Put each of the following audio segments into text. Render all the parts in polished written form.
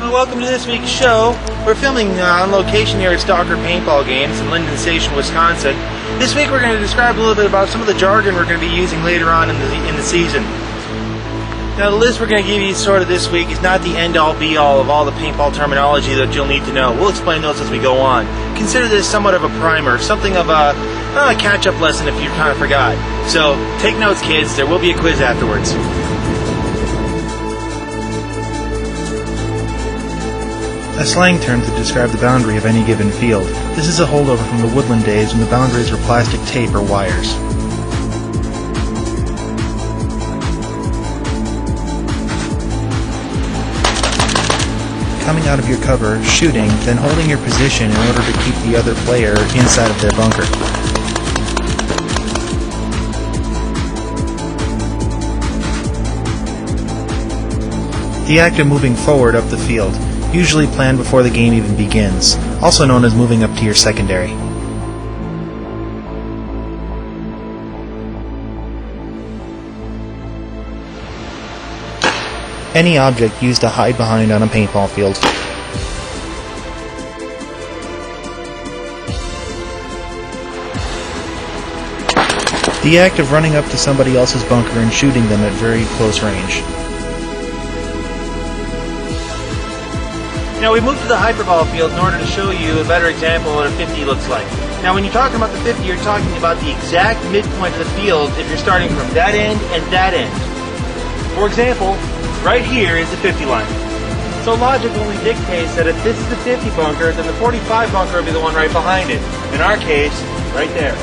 everyone, welcome to this week's show. We're filming on location here at Stalker Paintball Games in Linden Station, Wisconsin. This week we're going to describe a little bit about some of the jargon we're going to be using later on in the season. Now the list we're going to give you sort of this week is not the end-all be-all of all the paintball terminology that you'll need to know. We'll explain those as we go on. Consider this somewhat of a primer, something of a catch-up lesson if you kind of forgot. So take notes, kids. There will be a quiz afterwards. A slang term to describe the boundary of any given field. This is a holdover from the woodland days when the boundaries were plastic tape or wires. Coming out of your cover, shooting, then holding your position in order to keep the other player inside of their bunker. The act of moving forward up the field, usually planned before the game even begins, also known as moving up to your secondary. Any object used to hide behind on a paintball field. The act of running up to somebody else's bunker and shooting them at very close range. Now we moved to the hyperball field in order to show you a better example of what a 50 looks like. Now when you're talking about the 50, you're talking about the exact midpoint of the field if you're starting from that end and that end. For example, right here is the 50 line. So logic only dictates that if this is the 50 bunker, then the 45 bunker will be the one right behind it. In our case, right there.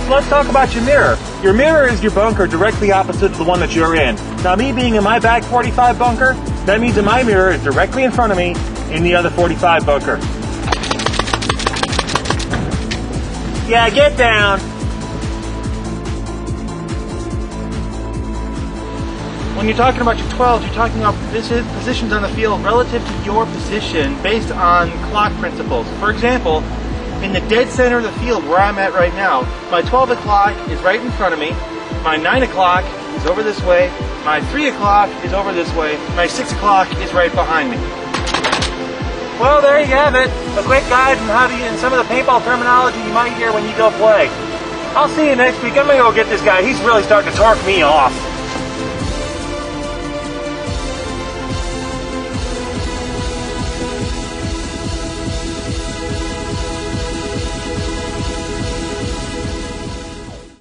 So let's talk about your mirror. Your mirror is your bunker directly opposite of the one that you're in. Now me being in my back 45 bunker, that means that my mirror is directly in front of me in the other 45 bunker. Yeah, get down. When you're talking about your 12s, you're talking about positions on the field relative to your position based on clock principles. For example, in the dead center of the field where I'm at right now, my 12 o'clock is right in front of me, my 9 o'clock is over this way, my 3 o'clock is over this way, my 6 o'clock is right behind me. Well, there you have it. A quick guide on how to use some of the paintball terminology you might hear when you go play. I'll see you next week. I'm going to go get this guy. He's really starting to torque me off.